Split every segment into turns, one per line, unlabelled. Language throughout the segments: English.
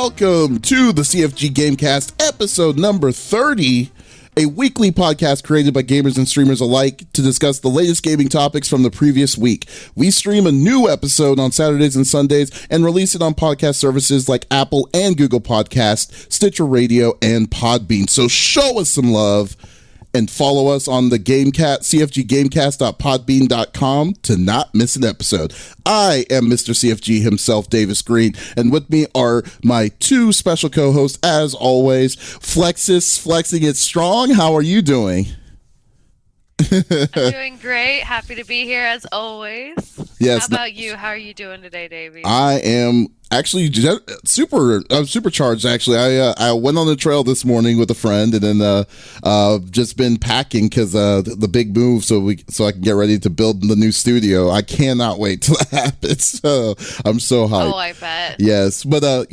Welcome to the CFG Gamecast, episode number 30, a weekly podcast created by gamers and streamers alike to discuss the latest gaming topics from the previous week. We stream a new episode on Saturdays and Sundays and release it on podcast services like Apple and Google Podcasts, Stitcher Radio, and Podbean. So show us some love and follow us on the Gamecast, cfggamecast.podbean.com to not miss an episode. I am Mr. CFG himself, Davis Green, and with me are my two special co-hosts, as always, Flexiss, flexing it strong. How are you doing?
I'm doing great. Happy to be here as always.
Yes.
How about you? How are you doing today, Davies?
I am actually supercharged. Actually, I went on the trail this morning with a friend, and then just been packing because the big move, so I can get ready to build the new studio. I cannot wait till that happens. So I'm so hyped.
Oh, I bet.
Yes, but how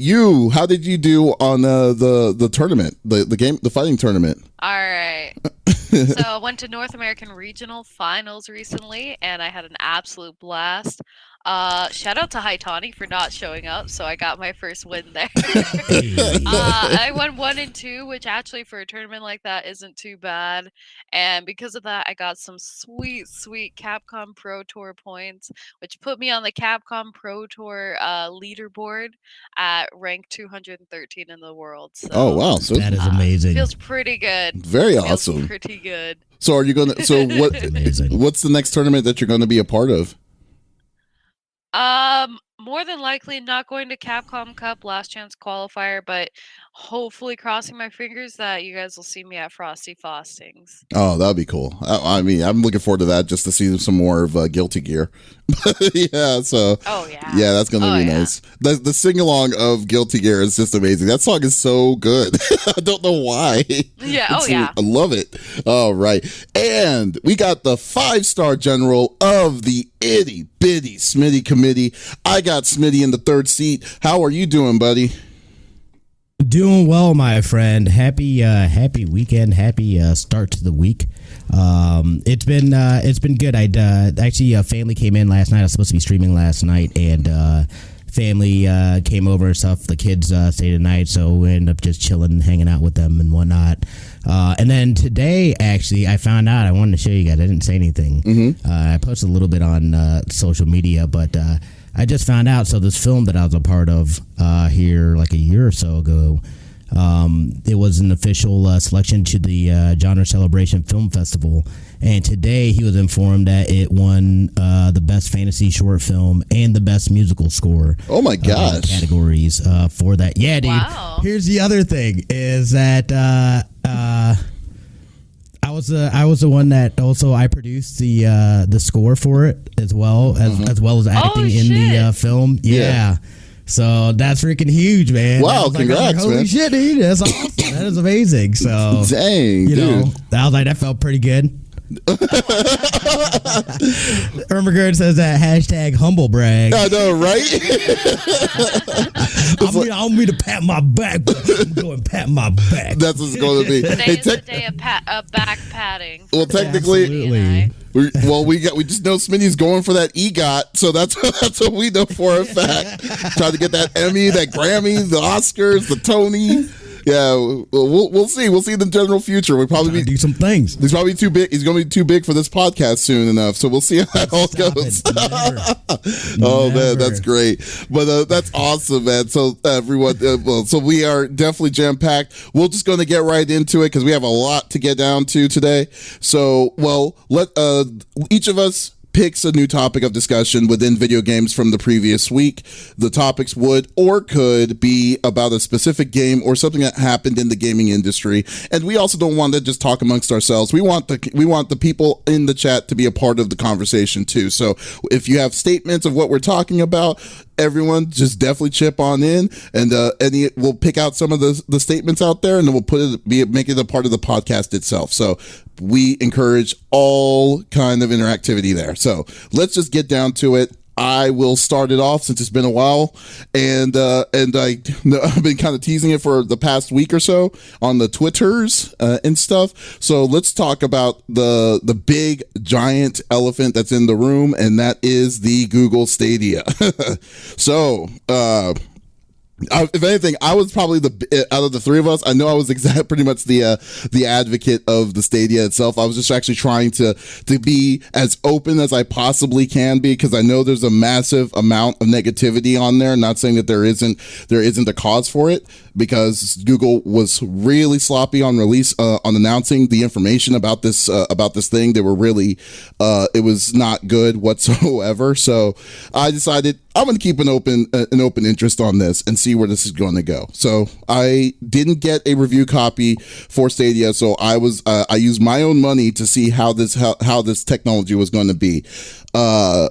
did you do on the tournament, the fighting tournament?
All right. So I went to North American Regional Finals recently, and I had an absolute blast. Shout out to Haitani for not showing up, so I got my first win there. I won 1 and 2, which actually for a tournament like that isn't too bad. And because of that, I got some sweet Capcom Pro Tour points, which put me on the Capcom Pro Tour leaderboard at rank 213 in the world. So,
oh wow, so
that is amazing.
Feels pretty good.
Very awesome.
Pretty good.
So are you gonna? So what? What's the next tournament that you're going to be a part of?
More than likely not going to Capcom Cup last chance qualifier, but hopefully crossing my fingers that you guys will see me at Frosty Fostings.
Oh, that'd be cool. I mean, I'm looking forward to that just to see some more of Guilty Gear. Yeah, so.
Oh, yeah.
Yeah, that's going to be nice. The sing-along of Guilty Gear is just amazing. That song is so good. I don't know why.
Yeah, I
love it. All right. And we got the 5-star general of the itty bitty Smithy committee. I got Smithy in the third seat. How are you doing, buddy?
Doing well, my friend. Happy weekend. Happy start to the week. It's been good. Actually family came in last night. I was supposed to be streaming last night, and family came over and stuff. The kids stayed the night, so we ended up just chilling, hanging out with them and whatnot. And then today, actually, I found out. I wanted to show you guys. I didn't say anything. Mm-hmm. I posted a little bit on social media, but I just found out. So this film that I was a part of here like a year or so ago, it was an official selection to the Genre Celebration Film Festival. And today he was informed that it won the best fantasy short film and the best musical score.
Oh my gosh!
Categories for that. Yeah, dude.
Wow.
Here's the other thing: is that I was the one that also I produced the score for it as well as acting in the film. Yeah. So that's freaking huge, man.
Wow, congrats,
holy
man.
Shit, dude. That's awesome. That is amazing. So
dang,
you know, I was like, that felt pretty good. Ermagerd says that hashtag humble brag.
I know, right?
I don't mean to pat my back, but I'm going to pat my back.
That's what it's going to be.
Today is the day of back patting.
Well, technically, we just know Smitty's going for that EGOT, so that's what we know for a fact. Trying to get that Emmy, that Grammy, the Oscars, the Tony. Yeah, we'll see. We'll see in the general future. We'll probably
do some things.
He's probably too big. He's going to be too big for this podcast soon enough. So we'll see how that all goes. Oh man, that's great. But that's awesome, man. So everyone, so we are definitely jam packed. We're just going to get right into it because we have a lot to get down to today. So let each of us picks a new topic of discussion within video games from the previous week. The topics would or could be about a specific game or something that happened in the gaming industry. And we also don't want to just talk amongst ourselves. We want the people in the chat to be a part of the conversation too. So if you have statements of what we're talking about, everyone just definitely chip on in, and we'll pick out some of the statements out there, and then we'll make it a part of the podcast itself. So we encourage all kind of interactivity there. So let's just get down to it. I will start it off since it's been a while, and I've been kind of teasing it for the past week or so on the Twitters and stuff. So let's talk about the big giant elephant that's in the room, and that is the Google Stadia. So If anything, I was probably out of the three of us. I know I was pretty much the advocate of the Stadia itself. I was just actually trying to be as open as I possibly can be, because I know there's a massive amount of negativity on there. Not saying that there isn't a cause for it, because Google was really sloppy on on announcing the information about this thing. They were really it was not good whatsoever. So I decided I'm going to keep an open interest on this and see where this is going to go. So I didn't get a review copy for Stadia, so I used my own money to see how this technology was going to be. When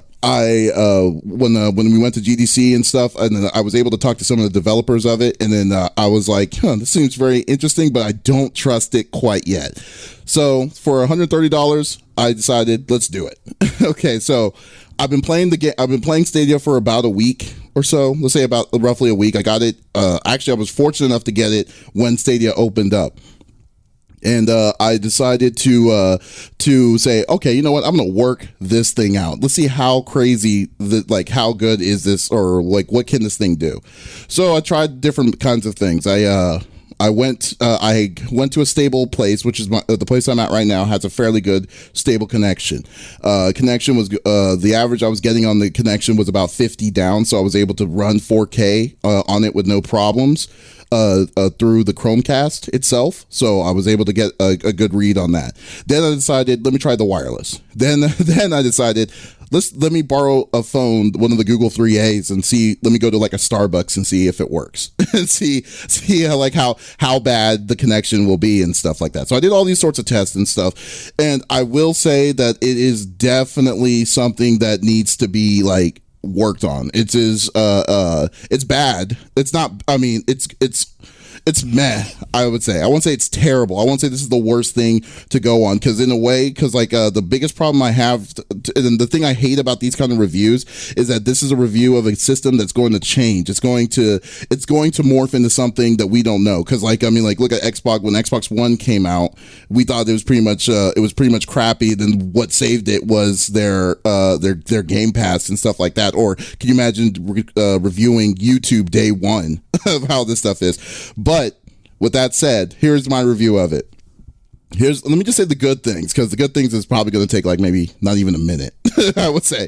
we went to GDC and stuff, and then I was able to talk to some of the developers of it, and then I was like, this seems very interesting, but I don't trust it quite yet. So for $130, I decided, let's do it. Okay, so I've been playing Stadia for about a week or so. Let's say about roughly a week. I got it. Actually, I was fortunate enough to get it when Stadia opened up. And I decided to say, okay, you know what? I'm going to work this thing out. Let's see how crazy, how good is this, or like what can this thing do? So I tried different kinds of things. I went to a stable place, which is the place I'm at right now, has a fairly good stable connection. Connection was the average I was getting on the connection was about 50 down, so I was able to run 4K on it with no problems. Through the Chromecast itself, so I was able to get a good read on that. Then I decided, let me try the wireless. Then I decided, let me borrow a phone, one of the Google 3As, and see. Let me go to like a Starbucks and see if it works, and see how bad the connection will be and stuff like that. So I did all these sorts of tests and stuff, and I will say that it is definitely something that needs to be like worked on. It's bad. It's not, I mean, it's meh, I would say. I won't say it's terrible. I won't say this is the worst thing to go on, because in a way, the biggest problem I have, and the thing I hate about these kind of reviews, is that this is a review of a system that's going to change. It's going to morph into something that we don't know. Because look at Xbox. When Xbox One came out, we thought it was pretty much crappy. Then what saved it was their Game Pass and stuff like that. Or can you imagine reviewing YouTube day one of how this stuff is? But with that said, here's my review of it. Let me just say the good things, because the good things is probably going to take like maybe not even a minute. I would say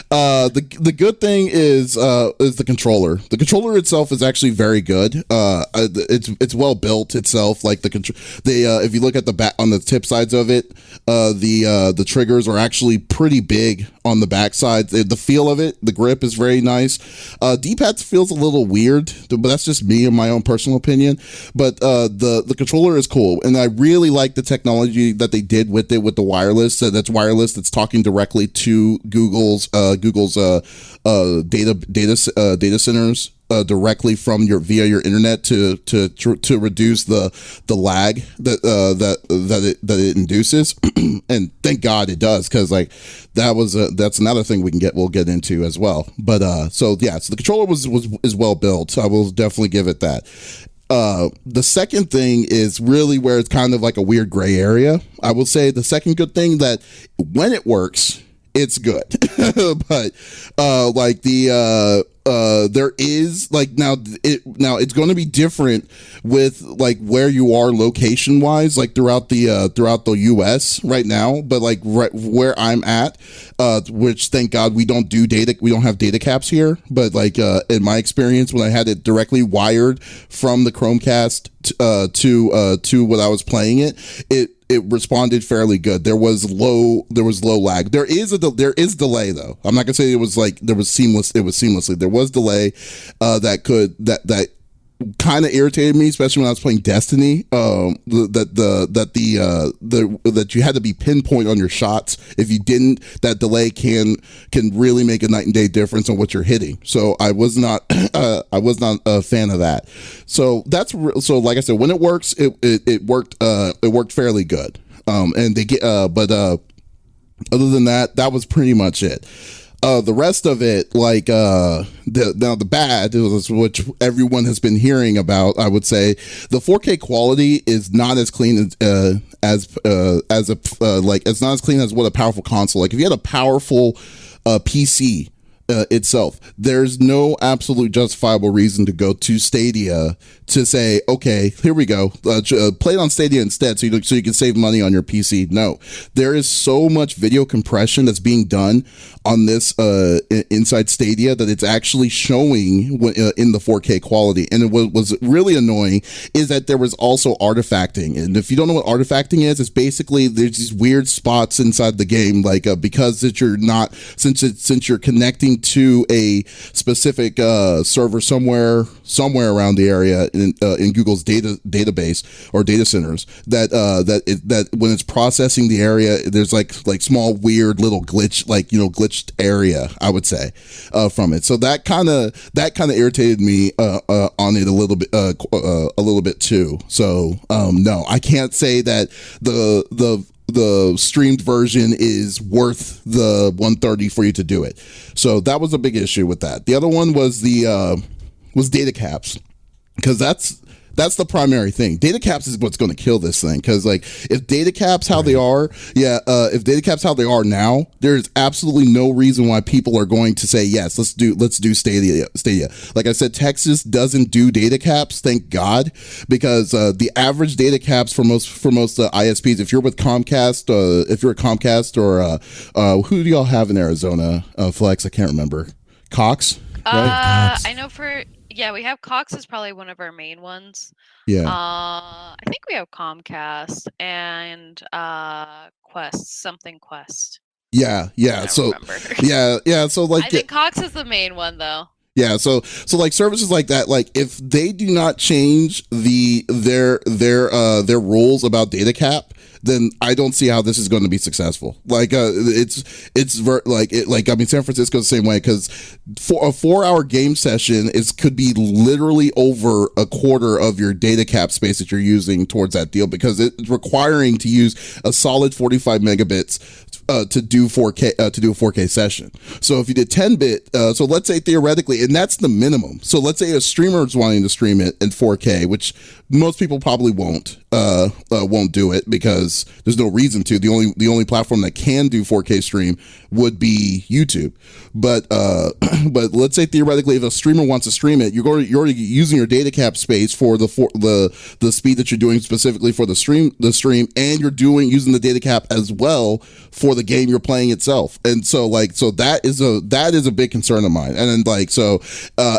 the good thing is the controller. The controller itself is actually very good. It's well built itself. Like if you look at the back on the tip sides of it, the triggers are actually pretty big on the back side. The feel of it, the grip is very nice. D-pad feels a little weird, but that's just me in my own personal opinion. But the controller is cool, and I really like the technology that they did with it, with the wireless. That's wireless. That's talking directly to Google's data centers directly from via your internet to reduce the lag that it induces. And thank God it does, because that's another thing we'll get into as well. But so the controller is well built. I will definitely give it that. The second thing is really where it's kind of like a weird gray area. I will say the second good thing, that when it works, it's good. But there is now it's going to be different with where you are location wise, throughout the US right now. But right where I'm at, which thank God we don't have data caps here. But in my experience, when I had it directly wired from the Chromecast to what I was playing it responded fairly good. There was low lag. There is delay though. I'm not gonna say it was seamless. It was seamlessly. There was delay that kind of irritated me, especially when I was playing Destiny. That you had to be pinpoint on your shots. If you didn't, that delay can really make a night and day difference on what you're hitting. So I was not a fan of that. So like I said, when it works, it worked fairly good. But other than that, that was pretty much it. The rest of it, the bad, which everyone has been hearing about, I would say the 4K quality is not as clean as it's not as clean as what a powerful console. Like if you had a powerful PC, itself. There's no absolute justifiable reason to go to Stadia to say, okay, here we go, play it on Stadia instead, so you can save money on your PC. No, there is so much video compression that's being done on this inside Stadia that it's actually showing in the 4K quality. And what was really annoying is that there was also artifacting. And if you don't know what artifacting is, it's basically there's these weird spots inside the game, like because that you're not since you're connecting to a specific server somewhere around the area in Google's database or data centers, that when it's processing the area, there's like small weird little glitched area, I would say, from it. So that kind of irritated me on it a little bit too. So no, I can't say that the streamed version is worth the $130 for you to do it. So that was a big issue with that. The other one was was data caps, because that's the primary thing. Data caps is what's going to kill this thing, because like if data caps how they are, if data caps how they are now, there's absolutely no reason why people are going to say yes, let's do Stadia. Like I said, Texas doesn't do data caps, thank God, because the average data caps for most ISPs, if you're with Comcast, if you're at Comcast or who do y'all have in Arizona? Flex, I can't remember. Cox, right?
I know we have Cox is probably one of our main ones.
Yeah.
I think we have Comcast and Quest. Yeah.
So yeah. So like,
I think Cox is the main one though.
Yeah, so like services like that, like if they do not change their rules about data cap, then I don't see how this is going to be successful. Like I mean, San Francisco's the same way, because for a 4-hour game session could be literally over a quarter of your data cap space that you're using towards that deal, because it's requiring to use a solid 45 megabits to do 4K to do a 4K session. So if you did 10-bit, so let's say theoretically, and that's the minimum. So let's say a streamer is wanting to stream it in 4K, which most people probably won't do it because there's no reason to. The only platform that can do 4K stream would be YouTube. But let's say theoretically, if a streamer wants to stream it, you're already using your data cap space for the speed that you're doing specifically for the stream, and you're using the data cap as well for the game you're playing itself. And so that is a big concern of mine. And then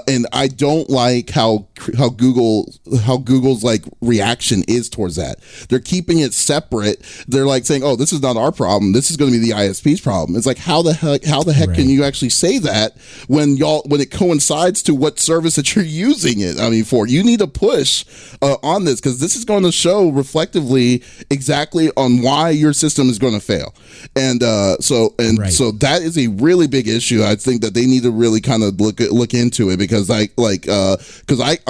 and I don't like how Google's like reaction is towards that. They're keeping it separate. They're like saying, "Oh, this is not our problem. This is going to be the ISP's problem." It's like, how the heck right. Can you actually say that when it coincides to what service that you're using it? I mean, you need to push on this, because this is going to show reflectively exactly on why your system is going to fail. And so that is a really big issue. I think that they need to really kind of look into it, because I'm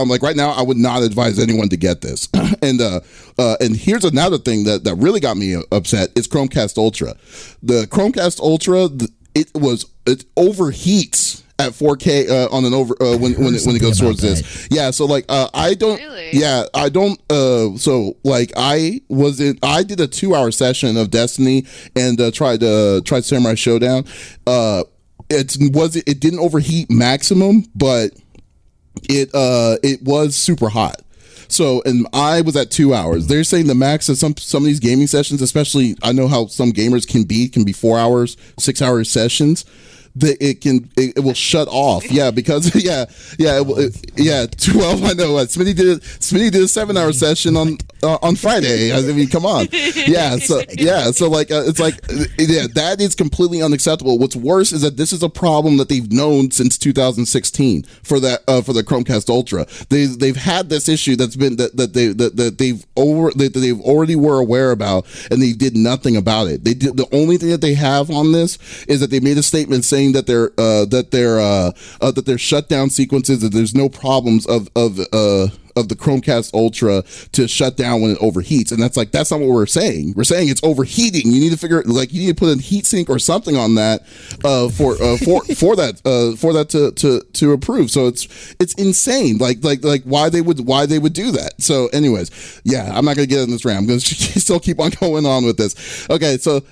like right now I would not advise anyone to get this. And here's another thing that really got me upset is Chromecast Ultra. The Chromecast Ultra, it overheats at 4K on an over when it goes towards this. Yeah, so like I don't really? Yeah, I don't so like I did a 2-hour session of Destiny and tried Samurai Showdown. It didn't overheat maximum, but it was super hot. So, and I was at 2 hours. They're saying the max of some of these gaming sessions, especially, I know how some gamers can be 4 hours, 6 hour sessions. It will shut off. Yeah, because 12. I know. Smithy did a 7-hour session on Friday. I mean, come on. Yeah. So like it's like that is completely unacceptable. What's worse is that this is a problem that they've known since 2016 for the Chromecast Ultra. They've had this issue that's been that they've already were aware about, and they did nothing about it. The only thing that they have on this is that they made a statement saying that their shutdown sequences, that there's no problems of the Chromecast Ultra to shut down when it overheats, and that's not what we're saying. We're saying it's overheating. You need to you need to put a heat sink or something on that for that to approve. So it's insane. Like why they would do that. So anyways, yeah, I'm not gonna get in this rant. I'm gonna still keep on going on with this. Okay, so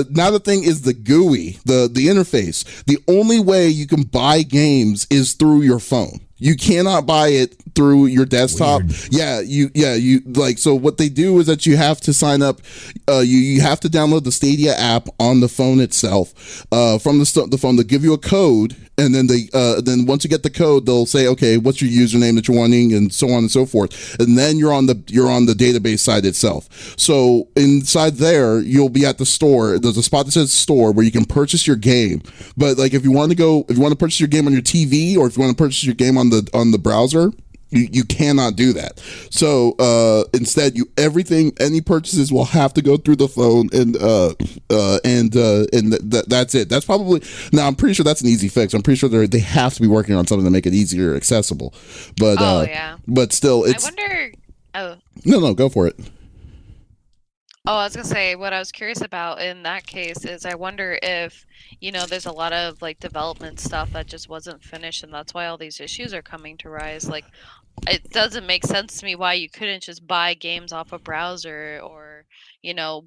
now the thing is the GUI, the interface. The only way you can buy games is through your phone. You cannot buy it through your desktop. Weird. You like, so what they do is that you have to sign up. You have to download the Stadia app on the phone itself. From the phone, they'll give you a code, and then then once you get the code, they'll say, okay, what's your username that you're wanting, and so on and so forth. And then you're on the database side itself. So inside there, you'll be at the store. There's a spot that says store where you can purchase your game. But like, if you want to purchase your game on your TV, or if you want to purchase your game on the browser, you cannot do that. So instead, any purchases will have to go through the phone, and that's it. That's probably, now I'm pretty sure that's an easy fix. I'm pretty sure they have to be working on something to make it easier accessible. But but still, it's.
I wonder. Oh.
No, go for it.
Oh, I was gonna say, what I was curious about in that case is I wonder if, there's a lot of like development stuff that just wasn't finished, and that's why all these issues are coming to rise. Like, it doesn't make sense to me why you couldn't just buy games off a browser or,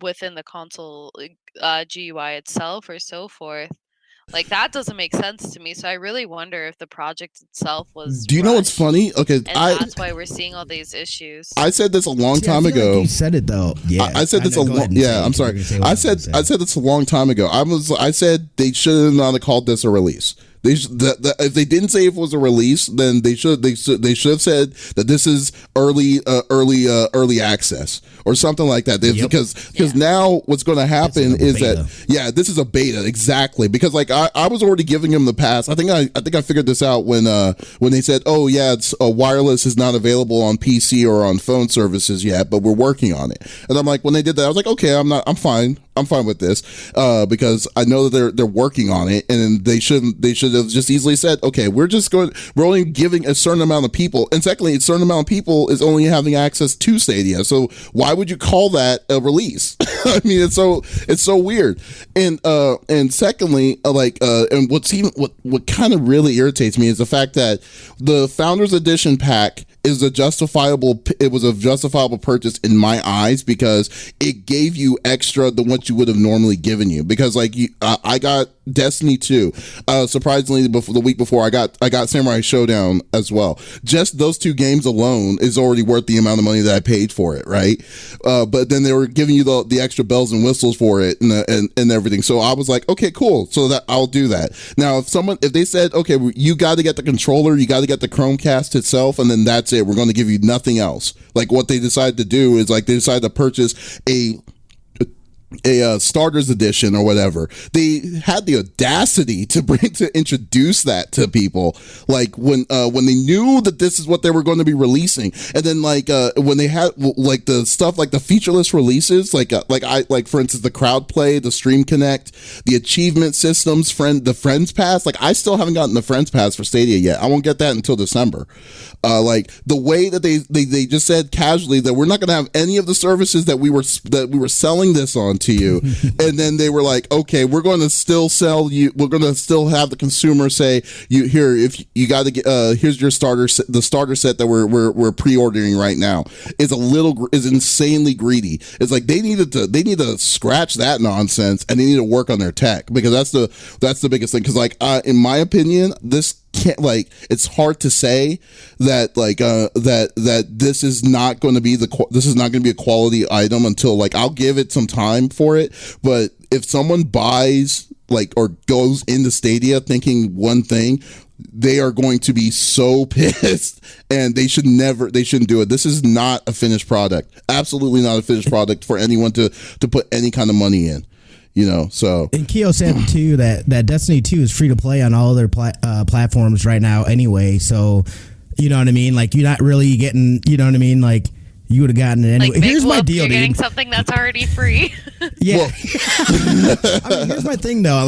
within the console GUI itself or so forth. Like, that doesn't make sense to me. So I really wonder if the project itself was.
Do you know what's funny? Okay,
and that's why we're seeing all these issues.
I said this a long time ago.
Like you said it though. Yeah,
I said this a long. Yeah, I'm sorry. I said this a long time ago. I said they should not have called this a release. If they didn't say if it was a release, then they should have said that this is early access or something like that. Because now what's going to happen is that this is a beta, exactly. Because like I was already giving them the pass. I think I figured this out when they said, oh yeah, it's wireless is not available on PC or on phone services yet, but we're working on it. And I'm like, when they did that, I was like, okay, I'm fine with this because I know that they're working on it, and they should have just easily said, okay, we're only giving a certain amount of people, and secondly, a certain amount of people is only having access to Stadia, so why would you call that a release? I mean, it's so weird. And secondly, and what kind of really irritates me is the fact that the Founders Edition pack was a justifiable purchase in my eyes, because it gave you extra than what you would have normally given you. Because I got Destiny 2. Surprisingly, the week before, I got Samurai Showdown as well. Just those two games alone is already worth the amount of money that I paid for it, right? But then they were giving you the extra bells and whistles for it and everything. So I was like, okay, cool. So that I'll do that. Now, if they said, okay, you got to get the controller, you got to get the Chromecast itself, and then that's it. We're going to give you nothing else. Like, what they decided to do is they decided to purchase a starters edition or whatever. They had the audacity to introduce that to people, like when they knew that this is what they were going to be releasing. And then when they had the stuff like the featureless releases, for instance, the crowd play, the Stream Connect, the achievement systems, the Friends Pass. I still haven't gotten the Friends Pass for Stadia yet. I won't get that until December. The way that they just said casually that we're not going to have any of the services that we were selling this on to you, and then they were like, okay, we're going to still sell you, we're going to still have the consumer say, if you got to get here's your the starter set that we're pre-ordering right now, is insanely greedy. It's like they need to scratch that nonsense, and they need to work on their tech, because that's the biggest thing. Because in my opinion, this can't, it's hard to say that that this is not going to be a quality item until I'll give it some time for it. But if someone buys or goes into Stadia thinking one thing, they are going to be so pissed, and they shouldn't do it. This is not a finished product. Absolutely not a finished product for anyone to put any kind of money in. So. And
Keo said too that Destiny 2 is free to play on all their platforms right now anyway. So, you know what I mean? You're not really getting, you know what I mean? You would have gotten it anyway. Here's my deal,
you're getting something that's already free.
Yeah. Here's my thing though.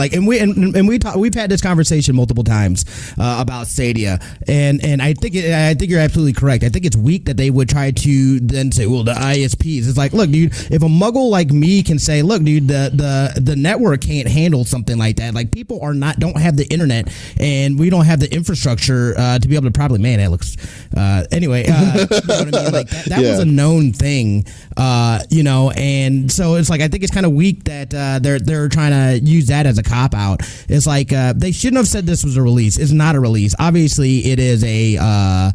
We've had this conversation multiple times about Stadia, and I think you're absolutely correct. I think it's weak that they would try to then say, well, the ISPs. It's like, look, dude, if a muggle like me can say, look, dude, the network can't handle something like that. People don't have the internet, and we don't have the infrastructure to be able to properly man. That looks anyway. You know what I mean? That was unknown thing, and so it's like I think it's kind of weak that they're trying to use that as a cop out. It's like they shouldn't have said this was a release. It's not a release. Obviously, it is a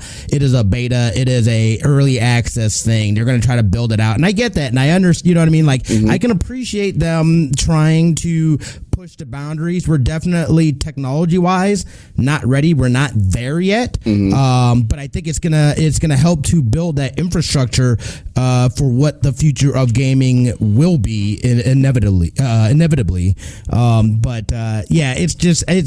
beta. It is a early access thing. They're going to try to build it out, and I get that, and I understand. You know what I mean? Like I can appreciate them trying to push the boundaries. We're definitely technology wise not ready. We're not there yet. But I think it's gonna help to build that infrastructure for what the future of gaming will be inevitably. It's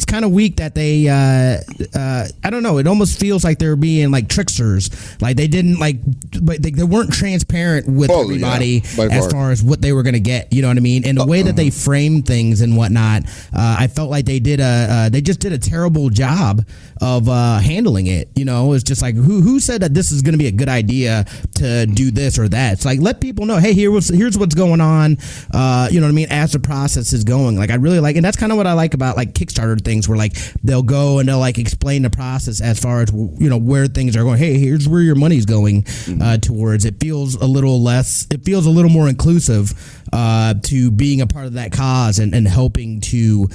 kind of weak that they I don't know. It almost feels like they're being like tricksters. Like they didn't but they weren't transparent with everybody as far as what they were gonna get. You know what I mean? And the way that they frame things and whatnot. I felt like they just did a terrible job of handling it. It's just like who said that this is going to be a good idea to do this or that? It's like let people know, hey, here's what's going on. You know what I mean? As the process is going, like I really like, and that's kind of what I like about like Kickstarter things, where like they'll go and they'll like explain the process as far as where things are going. Hey, here's where your money's going towards. It feels a little more inclusive to being a part of that cause and helping to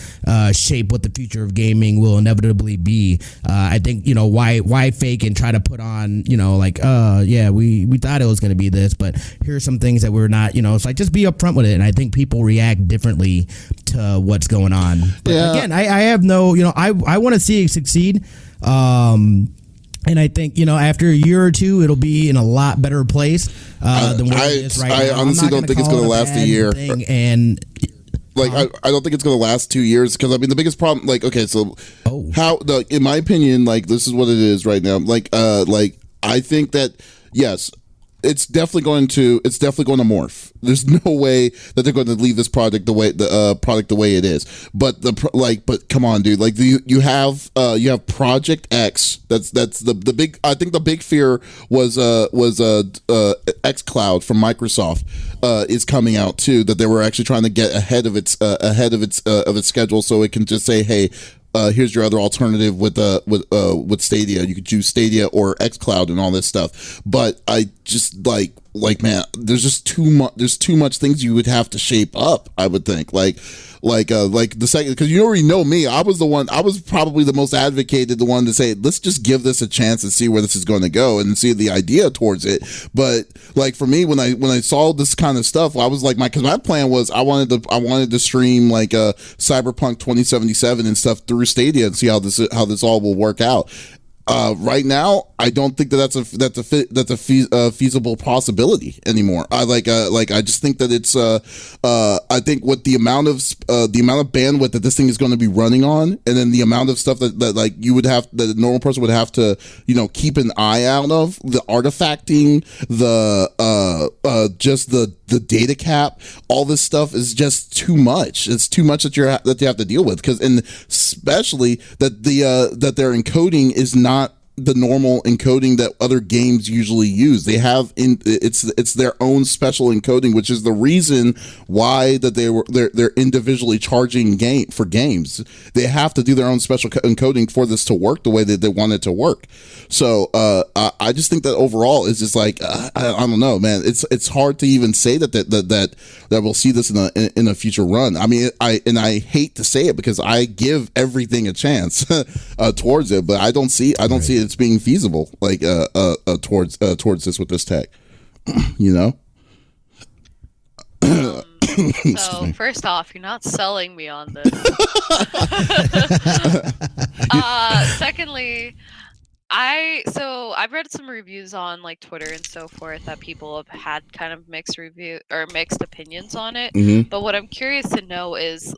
shape what the future of gaming will inevitably be. I think why fake and try to put on we thought it was going to be this, but here's some things that we're not. It's like just be upfront with it, and I think people react differently to what's going on. But again, I have no I want to see it succeed. And I think, after a year or two, it'll be in a lot better place than where it is right now.
I honestly don't think it's going to last a year.
And
I don't think it's going to last 2 years, because I mean the biggest problem, in my opinion, this is what it is right now. I think that yes, it's definitely going to morph. There's no way that they're going to leave this product the way it is. But but come on, dude. Like you have Project X. That's the big. I think the big fear was xCloud from Microsoft is coming out too. That they were actually trying to get ahead of its schedule, so it can just say, hey, here's your other alternative with Stadia. You could choose Stadia or xCloud and all this stuff. But I just like man, there's just too much. There's too much things you would have to shape up, I would think. Like the second, because you already know me. I was probably the most advocated, the one to say, let's just give this a chance and see where this is going to go and see the idea towards it. But like for me, when I saw this kind of stuff, I was like, because my plan was I wanted to stream Cyberpunk 2077 and stuff through Stadia and see how this all will work out. Right now, I don't think that's a feasible possibility anymore. I just think that it's I think with the amount of bandwidth that this thing is going to be running on, and then the amount of stuff that a normal person would have to keep an eye out of, the artifacting, just the data cap, all this stuff is just too much. It's too much that you have to deal with, and especially that that their encoding is not the normal encoding that other games usually use. They have it's their own special encoding, which is the reason why that they're individually charging for games. They have to do their own special encoding for this to work the way that they want it to work. So I just think that overall is just like I don't know, man. It's hard to even say that we'll see this in a future run. I mean, I hate to say it because I give everything a chance towards it, but I don't see it's being feasible towards this with this tech.
So first off, you're not selling me on this. Secondly, I've read some reviews on Twitter and so forth that people have had kind of mixed opinions on it.
Mm-hmm.
But what I'm curious to know is,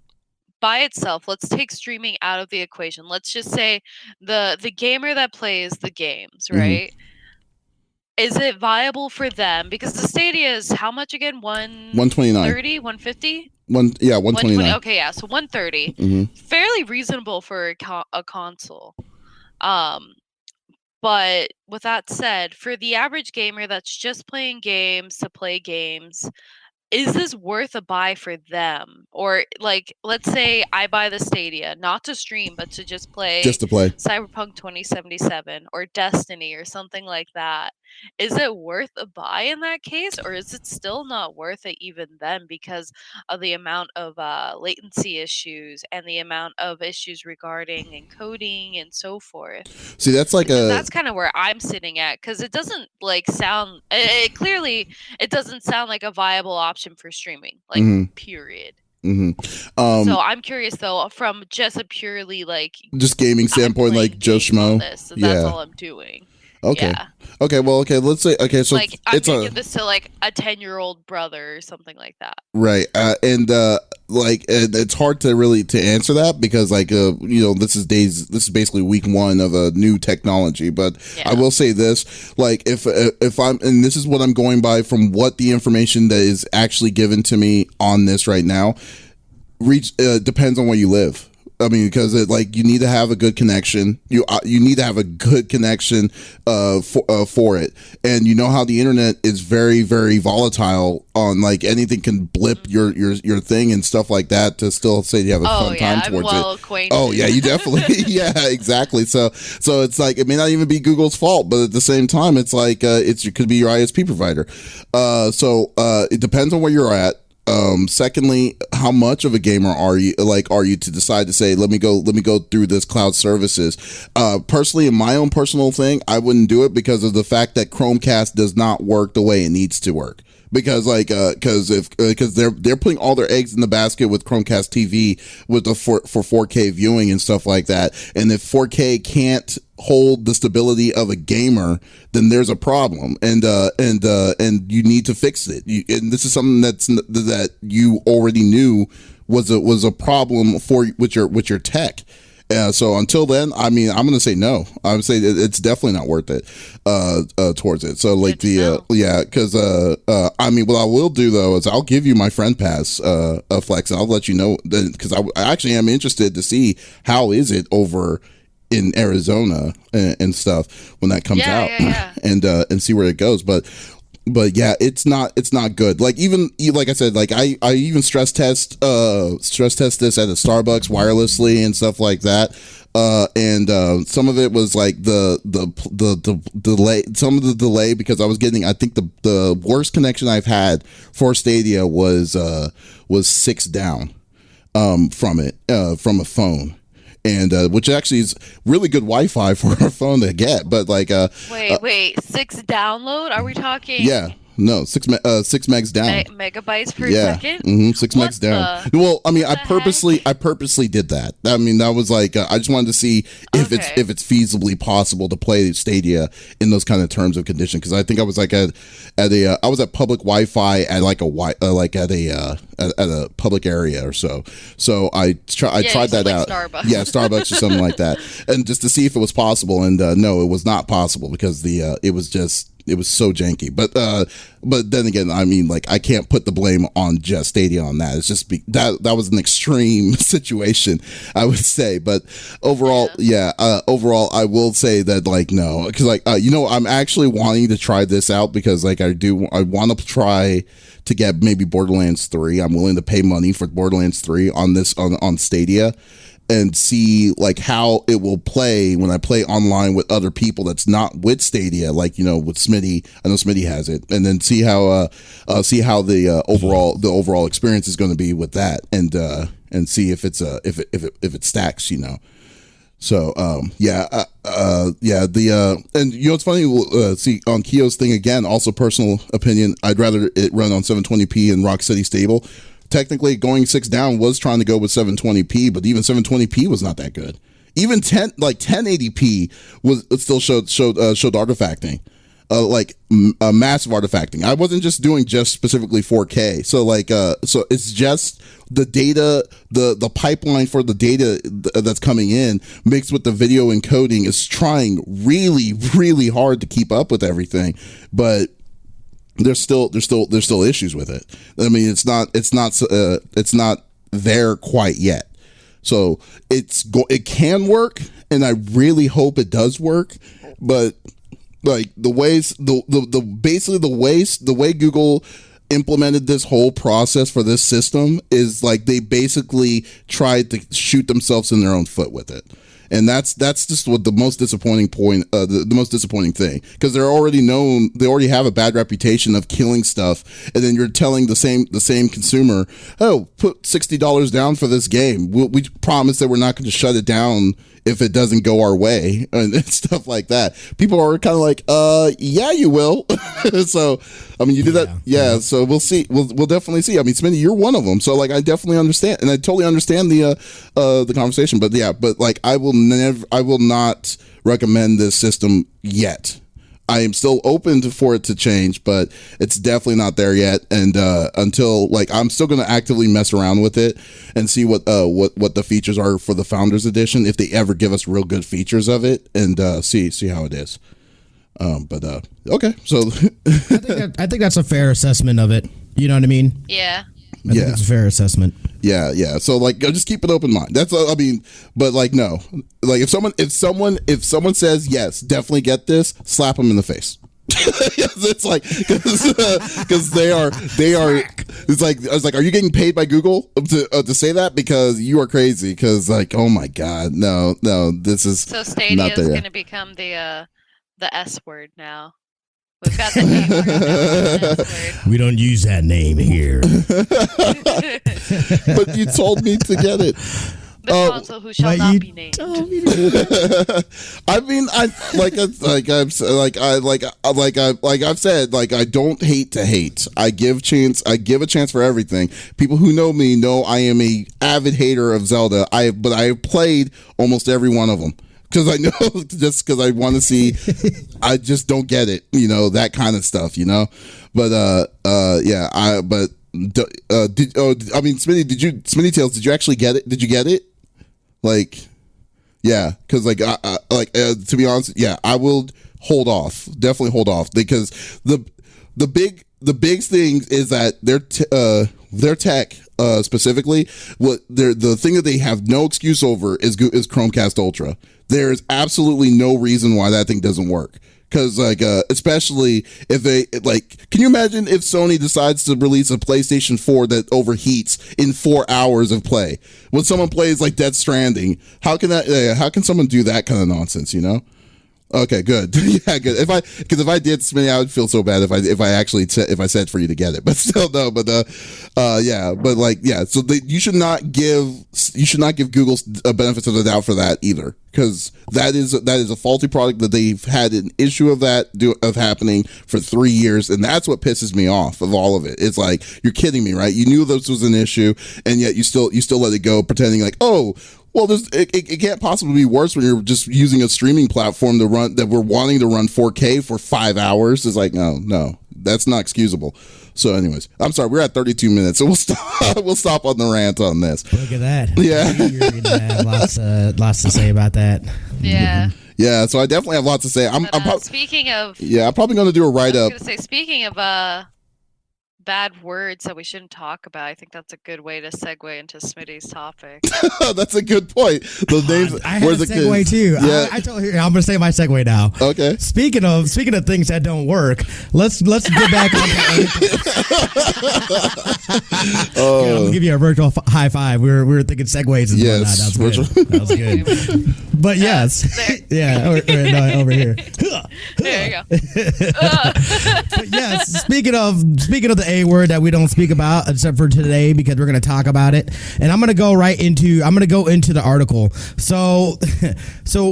by itself, let's take streaming out of the equation. Let's just say the gamer that plays the games, right? Mm-hmm. Is it viable for them? Because the Stadia is how much again? 130, 150?
129.
Okay, yeah, so 130.
Mm-hmm.
Fairly reasonable for a console. But with that said, for the average gamer that's just playing games to play games, is this worth a buy for them? Or let's say I buy the Stadia, not to stream, but to just play
Cyberpunk
2077 or Destiny or something like that. is it worth a buy in that case, or is it still not worth it even then because of the amount of latency issues and the amount of issues regarding encoding and so forth?
See, that's like
That's kind of where I'm sitting at, because it doesn't sound. Clearly, it doesn't sound like a viable option for streaming. Period. So I'm curious though, from just a purely
just gaming standpoint, like Joe Schmo.
That's all I'm doing.
Okay.
Yeah.
Okay. Well. Okay. Let's say. Okay. So
I'm gonna give this to a 10-year-old brother or something like that.
Right. And it's hard to answer that because this is basically week one of a new technology. But yeah. I will say this: if I'm, and this is what I'm going by from what the information that is actually given to me on this right now, depends on where you live. I mean, because you need to have a good connection. You need to have a good connection for it, and you know how the internet is very, very volatile. On anything can blip your thing and stuff like that to still say you have a fun time towards it.
Acquainted.
Oh yeah, you definitely yeah, exactly. So it's it may not even be Google's fault, but at the same time, it's it could be your ISP provider. So it depends on where you're at. Secondly, how much of a gamer are you to decide to say, let me go through this cloud services? Personally, in my own personal thing, I wouldn't do it because of the fact that Chromecast does not work the way it needs to work. Because they're putting all their eggs in the basket with Chromecast TV with for 4K viewing and stuff like that. And if 4K can't hold the stability of a gamer, then there's a problem, and you need to fix it. And this is something that you already knew was a problem with your tech. So until then, I mean, I'm going to say no. I would say it's definitely not worth it towards it. So because I mean, what I will do though is I'll give you my friend pass, Flex, and I'll let you know because I actually am interested to see how is it over in Arizona and stuff when that comes out. And see where it goes. But yeah, it's not good. Like I said, I even stress test this at a Starbucks wirelessly and stuff like that. And some of it was the delay, some of the delay because I was getting, I think the worst connection I've had for Stadia was 6 down from a phone. And which actually is really good Wi-Fi for a phone to get, but wait,
6 download? Are we talking?
Yeah, no, 6 megs down.
Megabytes per second.
6 megs down. Well, I mean, I purposely did that. I mean, that was I just wanted to see if it's feasibly possible to play Stadia in those kind of terms of condition. Because I think I was I was at public Wi-Fi at at a public area or so. So I tried that out.
Starbucks.
Yeah, Starbucks or something like that, and just to see if it was possible. And no, it was not possible because it was so janky. But then again, I mean, I can't put the blame on just Stadia on that. It's just that was an extreme situation, I would say. But overall, overall, I will say that no, because I'm actually wanting to try this out because I want to try to get maybe Borderlands 3. I'm willing to pay money for Borderlands 3 on Stadia. And see how it will play when I play online with other people that's not with Stadia, with Smithy. I know Smithy has it, and then see how the overall experience is going to be with that, and see if it's if it stacks, So and it's funny. See on Keo's thing again. Also, personal opinion. I'd rather it run on 720p and rock steady stable. Technically, going 6 down was trying to go with 720p, but even 720p was not that good. Even 1080p was still showed artifacting, a massive artifacting. I wasn't just doing specifically 4K. So so it's just the data, the pipeline for the data that's coming in mixed with the video encoding is trying really, really hard to keep up with everything, but there's still issues with it. I mean, it's not there quite yet. So it can work, and I really hope it does work. But the way Google implemented this whole process for this system is they basically tried to shoot themselves in their own foot with it. And that's just what the most disappointing point, the most disappointing thing, because they're already known, they already have a bad reputation of killing stuff, and then you're telling the same consumer, oh, put $60 down for this game. We promise that we're not going to shut it down if it doesn't go our way, and stuff like that. People are kind of like, yeah, you will. So, I mean, you did that. Yeah. So we'll see. We'll definitely see. I mean, Smithy, you're one of them. So like, I definitely understand, and I totally understand the conversation, but yeah, but like, I will not recommend this system yet. I am still open for it to change, but it's definitely not there yet. And until, like, I'm still going to actively mess around with it and see what the features are for the Founders Edition, if they ever give us real good features of it, and see how it is. Okay, so
I think that's a fair assessment of it. You know what I mean?
Yeah.
I think it's a fair assessment.
Yeah. So like, just keep an open mind. That's all. I mean, but like, no, like if someone says yes, definitely get this, slap them in the face. It's like, because they are. It's like, I was like, are you getting paid by Google to say that? Because you are crazy. Because like, oh my God, no, this is
so Stadia is going to become the S word now. We've got the name.
We don't use that name here.
But you told me to get it.
The console who shall not be named.
I mean, I've said, like, I don't hate to hate. I give a chance for everything. People who know me know I am a avid hater of Zelda. But I have played almost every one of them. Because I know, just because I want to see, I just don't get it, that kind of stuff, But Smithy Tales, did you actually get it? Did you get it? Like, yeah, because to be honest, yeah, I will definitely hold off, because the big thing is that their tech. Specifically, the thing that they have no excuse over is Chromecast Ultra. There is absolutely no reason why that thing doesn't work. Because especially if they can you imagine if Sony decides to release a PlayStation 4 that overheats in 4 hours of play? When someone plays like Death Stranding, how can someone do that kind of nonsense? Okay, good. Yeah, good. If I did, Smitty, I would feel so bad if I said for you to get it, but still no. But So you should not give Google benefits of the doubt for that either, because that is a faulty product that they've had an issue of happening for 3 years, and that's what pisses me off of all of it. It's like, you're kidding me, right? You knew this was an issue, and yet you still let it go, pretending like, oh, well, it can't possibly be worse when you're just using a streaming platform that we're wanting to run 4K for 5 hours. It's like, no, that's not excusable. So anyways, I'm sorry, we're at 32 minutes, so we'll stop on the rant on this.
Look at that.
Yeah.
You're going to have lots to say about that.
Yeah.
Yeah, so I definitely have lots to say. I'm
speaking of...
Yeah, I'm probably going to do a write-up.
I was going to say, speaking of bad words that we shouldn't talk about, I think that's a good way to segue into Smitty's topic.
That's a good point. Those names.
I had a segue too. Yeah. I'm going to say my segue now.
Okay.
Speaking of things that don't work, let's get back on. I'm going to give you a virtual high five. We were thinking segues and whatnot. That was good. But yes, yeah, over here.
There you go.
But yes, speaking of the A word that we don't speak about except for today, because we're going to talk about it, and I'm going to go into the article. So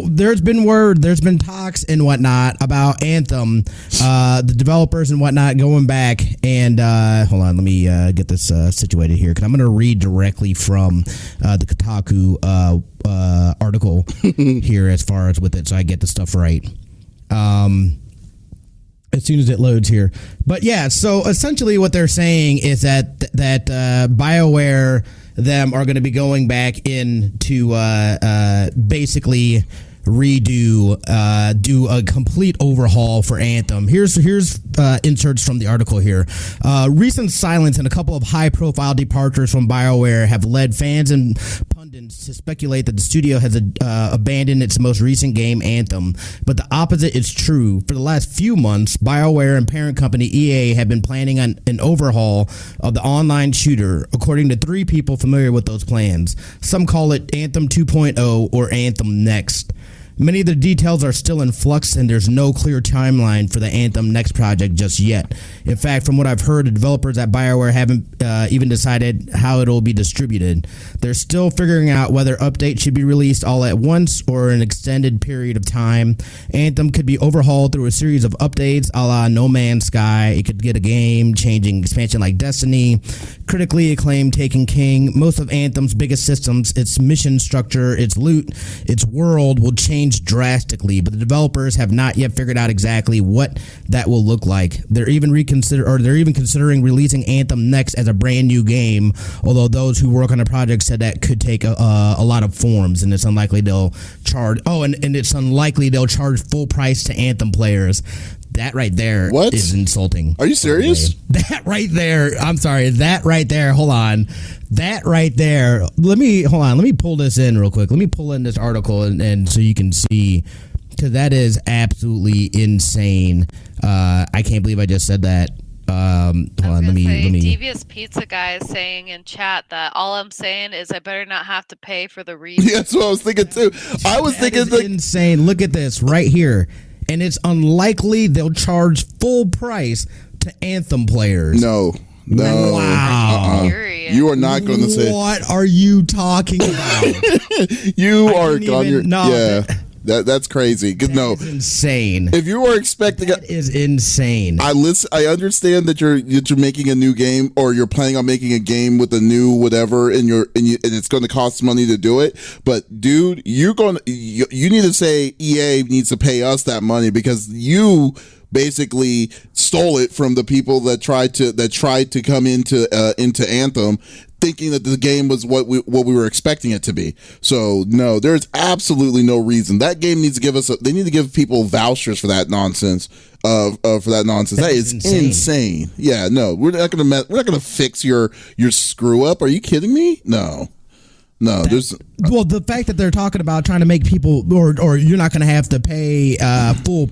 there's been talks and whatnot about Anthem, the developers and whatnot going back and hold on, let me get this situated here, because I'm going to read directly from the Kotaku article here as far as with it, so I get the stuff right. As soon as it loads here. But yeah, so essentially what they're saying is that BioWare them are going to be going back in to basically do a complete overhaul for Anthem. Here's inserts from the article here. Recent silence and a couple of high-profile departures from BioWare have led fans and pundits pundits to speculate that the studio has abandoned its most recent game, Anthem, but the opposite is true. For the last few months, BioWare and parent company EA have been planning on an overhaul of the online shooter, according to 3 people familiar with those plans. Some call it Anthem 2.0 or Anthem Next. Many of the details are still in flux, and there's no clear timeline for the Anthem Next project just yet. In fact, from what I've heard, the developers at BioWare haven't even decided how it'll be distributed. They're still figuring out whether updates should be released all at once or an extended period of time. Anthem could be overhauled through a series of updates a la No Man's Sky. It could get a game-changing expansion like Destiny. Critically acclaimed Taken King. Most of Anthem's biggest systems, its mission structure, its loot, its world will change drastically, but the developers have not yet figured out exactly what that will look like. They're even considering releasing Anthem Next as a brand new game, although those who work on the project said that could take a lot of forms, and it's unlikely they'll charge full price to Anthem players. That right there is insulting.
Are you serious?
That right there. I'm sorry. That right there. Hold on. That right there. Let me pull this in real quick. Let me pull in this article and so you can see, because that is absolutely insane. I can't believe I just said that. Hold on. Let me.
Devious Pizza Guy is saying in chat that all I'm saying is I better not have to pay for the reason.
Yeah, that's what I was thinking too. I was thinking
insane. Look at this right here. And it's unlikely they'll charge full price to Anthem players.
No.
Wow.
You are not going to say.
What are you talking about?
You are gone. Yeah. That's crazy. No,
is insane.
If you were expecting,
that is insane.
I understand that you're making a new game, or you're planning on making a game with a new whatever, and it's going to cost money to do it. But dude, you need to say EA needs to pay us that money, because you basically stole it from the people that tried to come into Anthem, thinking that the game was what we were expecting it to be. So no, there's absolutely no reason. That game needs to give us. They need to give people vouchers for that nonsense. That is insane. Yeah, no, we're not gonna fix your screw up. Are you kidding me? No. Well,
the fact that they're talking about trying to make people, or you're not going to have to pay full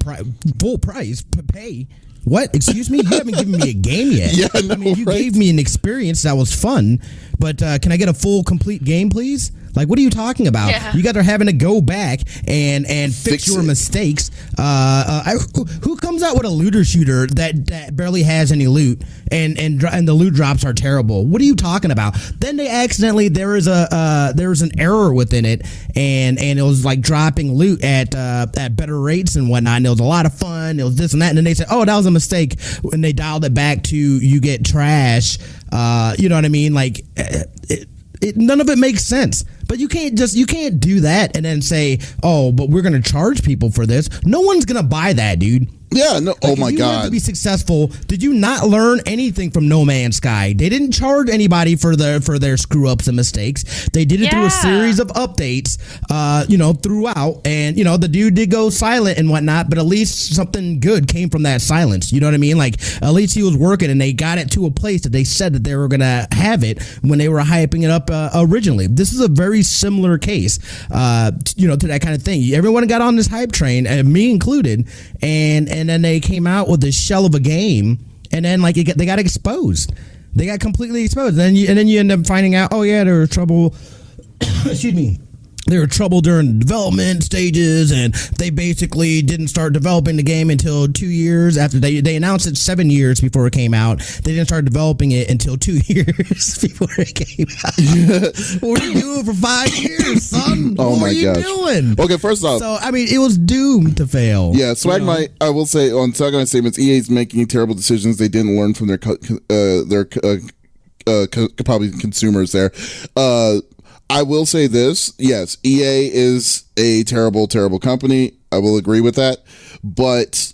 price. Pay what? Excuse me? You haven't given me a game yet.
Yeah, no,
you gave me an experience that was fun, but can I get a full, complete game, please? Like, what are you talking about? Yeah. You guys are having to go back and fix your mistakes. Who comes out with a looter shooter that barely has any loot and the loot drops are terrible? What are you talking about? Then they accidentally there was an error within it, and it was like dropping loot at better rates and whatnot. And it was a lot of fun. It was this and that, and then they said, "Oh, that was a mistake," when they dialed it back to you get trash. You know what I mean? Like. None of it makes sense, but you can't do that and then say, "Oh, but we're going to charge people for this." No one's going to buy that, dude.
Yeah, no.
Like,
oh my God!
To be successful, did you not learn anything from No Man's Sky? They didn't charge anybody for their screw ups and mistakes. They did it through a series of updates, throughout. And the dude did go silent and whatnot, but at least something good came from that silence. You know what I mean? Like, at least he was working, and they got it to a place that they said that they were gonna have it when they were hyping it up originally. This is a very similar case, to that kind of thing. Everyone got on this hype train, me included, and then they came out with this shell of a game, and then they got exposed. They got completely exposed. And then you end up finding out, oh yeah, there was trouble. Excuse me. There were trouble during the development stages, and they basically didn't start developing the game until 2 years after they announced it 7 years before it came out. They didn't start developing it until 2 years before it came out. What were you doing for 5 years, son?
Oh
what
my
were you
gosh.
doing?
Okay, first off,
so I mean, it was doomed to fail.
Yeah, I will say on Swag statements, EA is making terrible decisions. They didn't learn from their probably consumers there. I will say this. Yes, EA is a terrible, terrible company. I will agree with that. But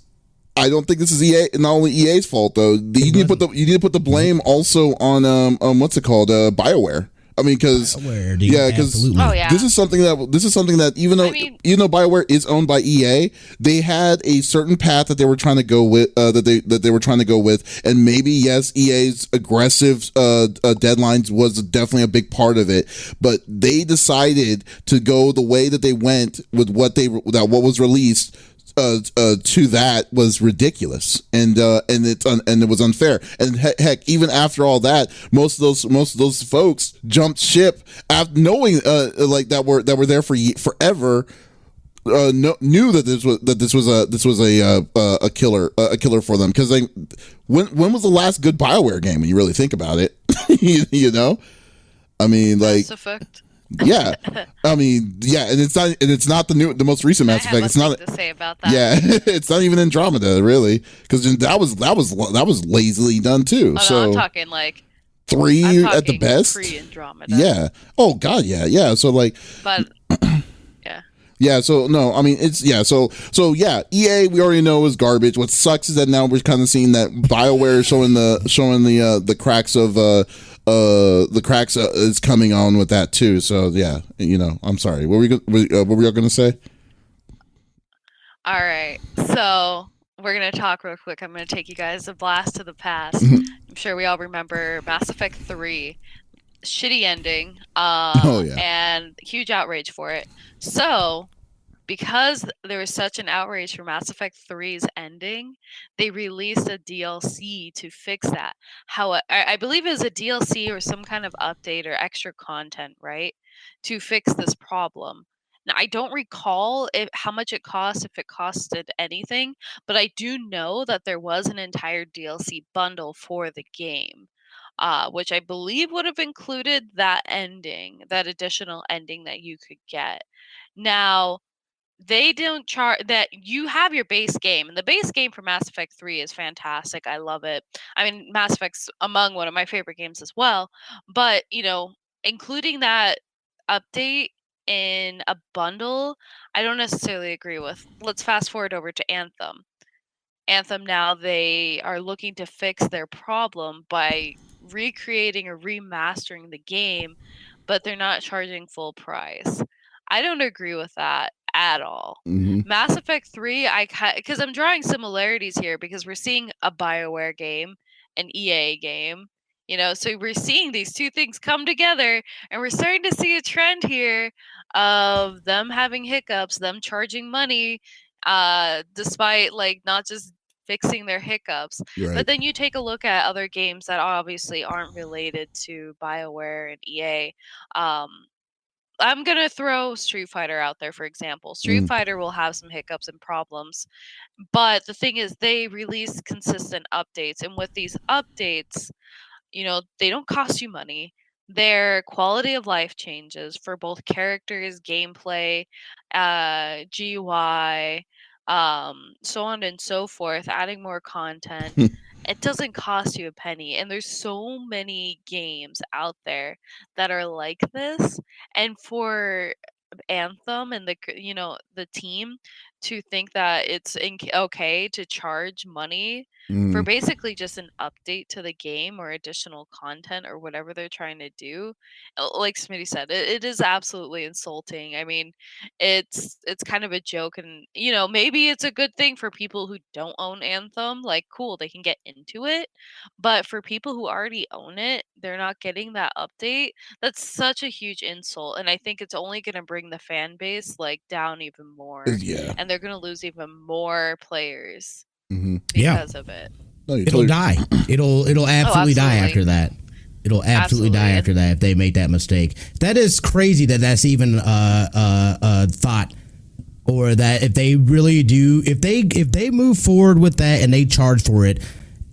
I don't think this is not only EA's fault though. You need to put the blame also on what's it called? BioWare. I mean, because this is something that even though BioWare is owned by EA, they had a certain path that they were trying to go with, that they were trying to go with, and maybe yes, EA's aggressive deadlines was definitely a big part of it, but they decided to go the way that they went with what was released. To that was ridiculous, and it was unfair. And heck, even after all that, most of those folks jumped ship after knowing like that were there for forever. Knew that this was a killer for them, because when was the last good BioWare game when you really think about it? you know, I mean, like. Mass Effect. Yeah, I mean, yeah, and it's not the most recent Mass Effect. It's not
to say about that.
Yeah, it's not even Andromeda really, because that was lazily done too.
Oh,
so
no, I'm talking like
3 at the best.
Pre-Andromeda.
Yeah. Oh God, yeah. So like, but yeah. Yeah. So no, I mean it's So yeah, EA we already know is garbage. What sucks is that now we're kind of seeing that BioWare showing the cracks of is coming on with that too. So yeah, I'm sorry. What were we all gonna say?
All right, so we're gonna talk real quick. I'm gonna take you guys a blast to the past. I'm sure we all remember Mass Effect 3, shitty ending, and huge outrage for it. So, because there was such an outrage for Mass Effect 3's ending, they released a DLC to fix that. How I believe it was a DLC or some kind of update or extra content, right, to fix this problem. Now, I don't recall how much it cost, if it costed anything, but I do know that there was an entire DLC bundle for the game, which I believe would have included that ending, that additional ending that you could get. Now, they don't charge that. You have your base game, and the base game for Mass Effect 3 is fantastic. I love it. I mean, Mass Effect's among one of my favorite games as well, but including that update in a bundle, I don't necessarily agree with. Let's fast forward over to Anthem. Now they are looking to fix their problem by recreating or remastering the game, but they're not charging full price. I don't agree with that at all. Mass Effect 3, because I'm drawing similarities here, because we're seeing a BioWare game, an EA game, so we're seeing these two things come together, and we're starting to see a trend here of them having hiccups, them charging money, despite like not just fixing their hiccups. Right. But then you take a look at other games that obviously aren't related to BioWare and EA. I'm going to throw Street Fighter out there, for example. Street Fighter will have some hiccups and problems, but the thing is they release consistent updates, and with these updates, they don't cost you money. Their quality of life changes for both characters, gameplay, GUI, so on and so forth, adding more content. It doesn't cost you a penny, and there's so many games out there that are like this. And for Anthem and the team to think that it's okay to charge money for basically just an update to the game or additional content or whatever they're trying to do, like Smithy said, it is absolutely insulting. I mean, it's kind of a joke, and maybe it's a good thing for people who don't own Anthem. Like, cool, they can get into it, but for people who already own it, they're not getting that update. That's such a huge insult, and I think it's only going to bring the fan base like down even more.
Yeah,
and they're going to lose even more players because of it.
No, it'll die. It'll absolutely die after that. It'll absolutely die after that if they make that mistake. That is crazy that's even a thought, or that if they really do, if they move forward with that and they charge for it,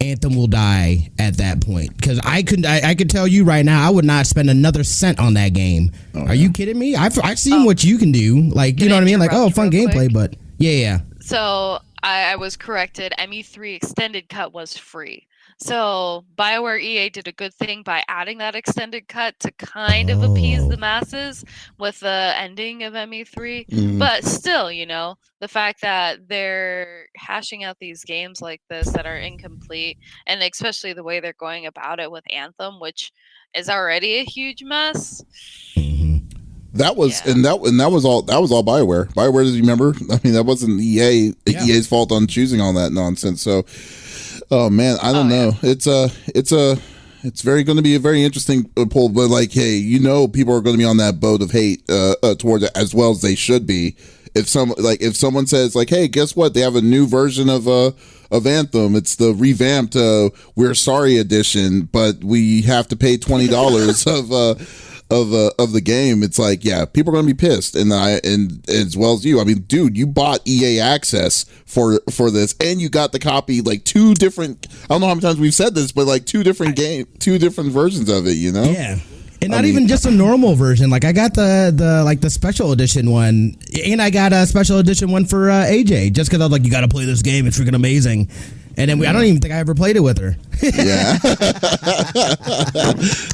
Anthem will die at that point. Because I could tell you right now, I would not spend another cent on that game. Are you kidding me? I've seen what you can do. Like, you know what I mean? Like, fun gameplay, but yeah.
So I was corrected. ME3 Extended Cut was free. So BioWare EA did a good thing by adding that extended cut to kind of appease the masses with the ending of ME3. But still, the fact that they're hashing out these games like this that are incomplete, and especially the way they're going about it with Anthem, which is already a huge mess.
That was and that was all BioWare. BioWare, does you remember? I mean, that wasn't EA's fault on choosing all that nonsense. So, oh man, I don't know. Yeah. It's going to be a very interesting poll. But like, hey, people are going to be on that boat of hate towards it as well as they should be. If someone says like, hey, guess what? They have a new version of Anthem. It's the revamped We're Sorry edition, but we have to pay $20 of the game. It's like, yeah, people are going to be pissed, and as well as you. I mean, dude, you bought EA access for this, and you got the copy, like two different. I don't know how many times we've said this, but like two different versions of it.
Yeah. And not even just a normal version. Like I got the special edition one, and I got a special edition one for AJ, just because I was like, you got to play this game. It's freaking amazing. And then I don't even think I ever played it with her.
Yeah,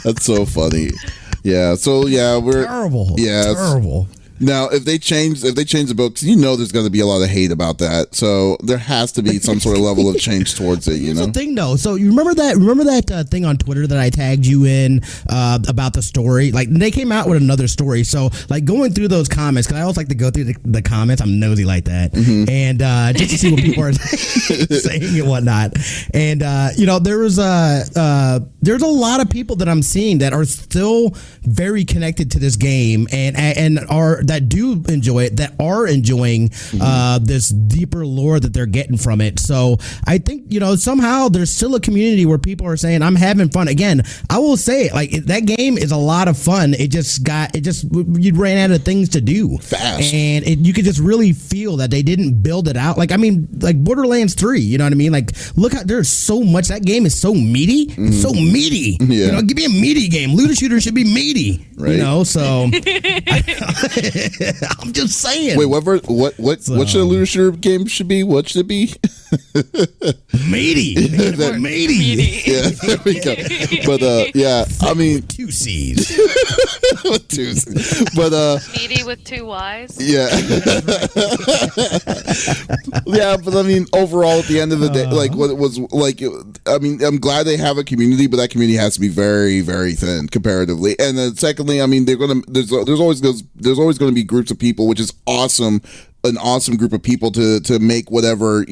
that's so funny. Yeah, so yeah, we're
terrible. Yeah, terrible.
Now, if they change the books, there's going to be a lot of hate about that. So there has to be some sort of level of change towards it.
Here's the thing, though. So you remember that thing on Twitter that I tagged you in about the story? Like they came out with another story. So like going through those comments, because I always like to go through the comments. I'm nosy like that, and just to see what people are saying and whatnot. And there's a lot of people that I'm seeing that are still very connected to this game and are that do enjoy it, that are enjoying this deeper lore that they're getting from it. So I think, somehow there's still a community where people are saying, I'm having fun. Again, I will say, like, that game is a lot of fun. You ran out of things to do.
Fast.
And you could just really feel that they didn't build it out. Like, I mean, like Borderlands 3, you know what I mean? Like, look how there's so much. That game is so meaty. So meaty.
Yeah.
Give me a meaty game. Looter shooter should be meaty. Right. So I'm just saying.
Wait, what should a looter shooter game should be? What should it be?
Meaty. Meaty.
Yeah, there we go. But yeah, I mean,
two C's.
With two C's. But
meaty with two Y's.
Yeah. Yeah, but I mean, overall, at the end of the day, like what it was like. I mean, I'm glad they have a community, but that community has to be very, very thin comparatively. And then secondly, I mean, there's always going to be groups of people, which is awesome. An awesome group of people to make whatever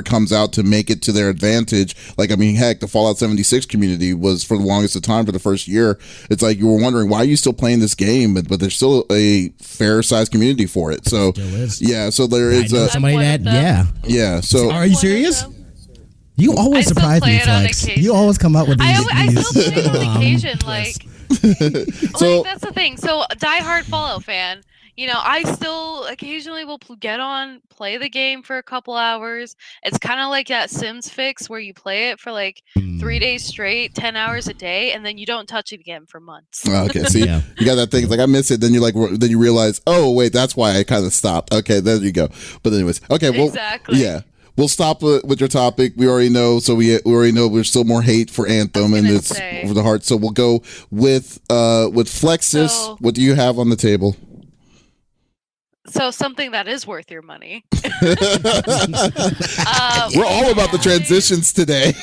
comes out to make it to their advantage. Like, I mean, heck, the Fallout 76 community was for the longest of time for the first year. It's like you were wondering, why are you still playing this game? But there's still a fair sized community for it. So yeah, so there is
somebody that
yeah. So
are you serious? You always surprise me, Flex. You always come up with these.
I still play it on occasion, like. So that's the thing. So diehard Fallout fan. I still occasionally will get on, play the game for a couple hours. It's kind of like that Sims fix where you play it for like 3 days straight, 10 hours a day, and then you don't touch it again for months.
Okay, see, you got that thing. It's like, I miss it. Then you realize, oh wait, that's why I kind of stopped. Okay, there you go. But anyways, okay, well,
exactly.
Yeah. We'll stop with your topic. We already know, so we already know there's still more hate for Anthem, and it's over the heart. So we'll go with Flexiss. So, what do you have on the table?
So something that is worth your money.
We're all about the transitions today.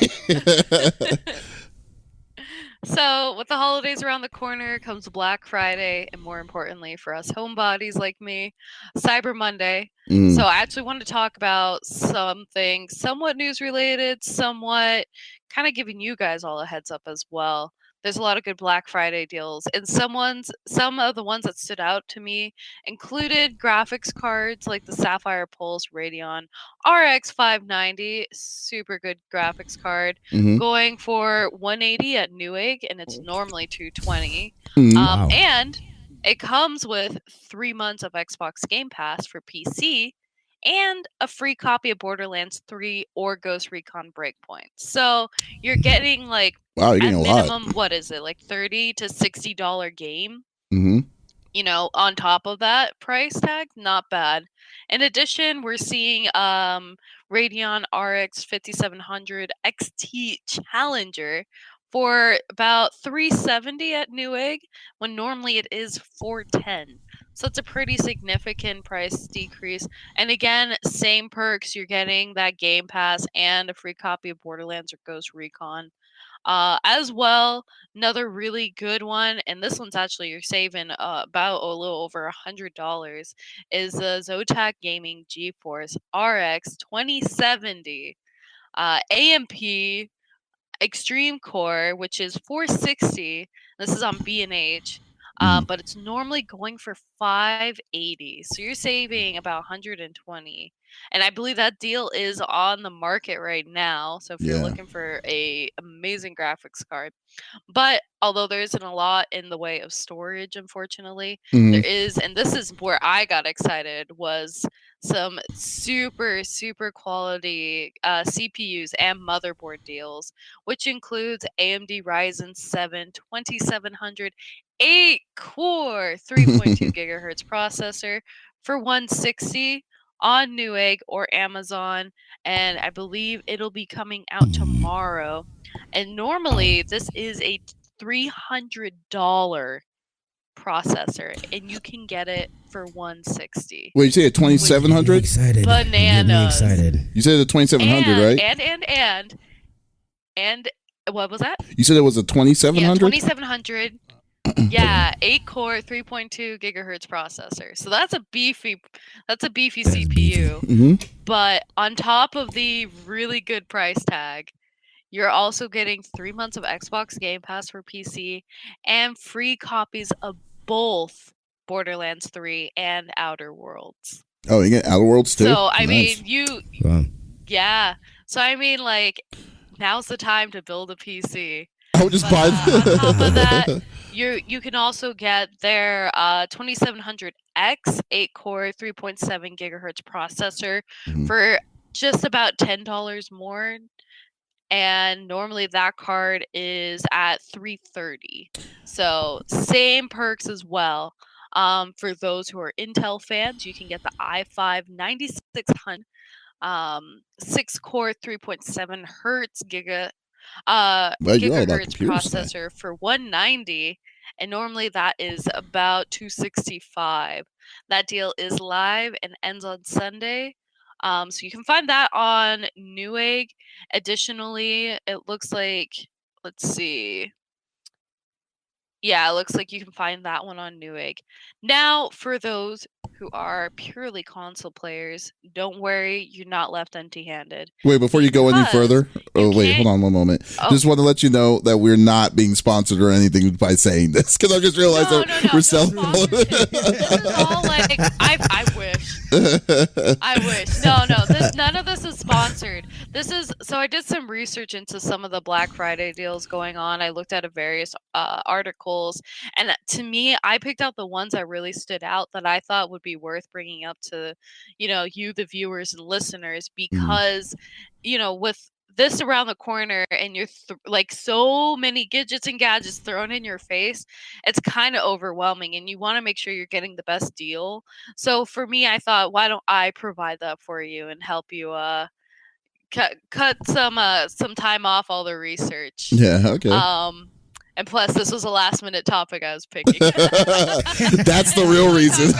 So with the holidays around the corner comes Black Friday, and more importantly for us homebodies like me, Cyber Monday. So I actually wanted to talk about something somewhat news related, somewhat kind of giving you guys all a heads up as well. There's a lot of good Black Friday deals, and some of the ones that stood out to me included graphics cards like the Sapphire Pulse Radeon RX 590, super good graphics card, going for $180 at Newegg, and it's normally $220.
Wow.
And it comes with 3 months of Xbox Game Pass for PC and a free copy of Borderlands 3 or Ghost Recon Breakpoint. So you're getting like,
wow, you're getting
at
a
minimum,
lot.
what is it, like $30 to $60 game?
On
top of that price tag, not bad. In addition, we're seeing Radeon RX 5700 XT Challenger for about $370 at Newegg, when normally it is $410. So it's a pretty significant price decrease. And again, same perks. You're getting that Game Pass and a free copy of Borderlands or Ghost Recon. As well, another really good one, and this one's actually you're saving about a little over $100, is the Zotac Gaming GeForce RX 2070 AMP Extreme Core, which is 460. This is on B&H. But it's normally going for 580, so you're saving about 120. And I believe that deal is on the market right now. So if you're looking for a amazing graphics card, but although there isn't a lot in the way of storage, unfortunately, there is, and this is where I got excited, was some super quality CPUs and motherboard deals, which includes AMD Ryzen 7 2700 8-core 3.2 gigahertz processor for 160 on Newegg or Amazon, and I believe it'll be coming out tomorrow. And normally this is a $300 processor, and you can get it for 160.
Wait, you say a 2700?
Excited.
Bananas.
Excited.
You said a 2700, right?
And what was that?
You said it was a 2700?
Yeah, 2700. Yeah, 8-core, 3.2 gigahertz processor. So that's a beefy CPU.
Mm-hmm.
But on top of the really good price tag, you're also getting 3 months of Xbox Game Pass for PC and free copies of both Borderlands 3 and Outer Worlds.
Oh, you get Outer Worlds too?
So, I
Nice.
mean,
Wow.
yeah. So, I mean, like, now's the time to build a PC.
I would just buy
on top of that, you can also get their 2700X 8-core 3.7 gigahertz processor for just about $10 more. And normally that card is at $330. So same perks as well. For those who are Intel fans, you can get the i5 9600 6-core 3.7 hertz gigahertz processor for $190, and normally that is about $265. That deal is live and ends on Sunday. So you can find that on Newegg. Additionally, it looks like, let's see. Yeah, it looks like you can find that one on Newegg. Now, for those who are purely console players, don't worry, you're not left empty-handed.
Wait, before you go any further, wait, hold on one moment. Just want to let you know that we're not being sponsored or anything by saying this, because I just realized we're selling.
This is all like, I wish. I wish. No, none of this is sponsored. So I did some research into some of the Black Friday deals going on. I looked at various articles, and to me, I picked out the ones that really stood out that I thought would be worth bringing up to, you, the viewers and listeners, because, with this around the corner and you're like so many gadgets and gadgets thrown in your face, it's kind of overwhelming, and you want to make sure you're getting the best deal. So for me, I thought, why don't I provide that for you and help you cut some time off all the research.
Yeah, okay.
And plus, this was a last-minute topic I was picking.
That's the real reason.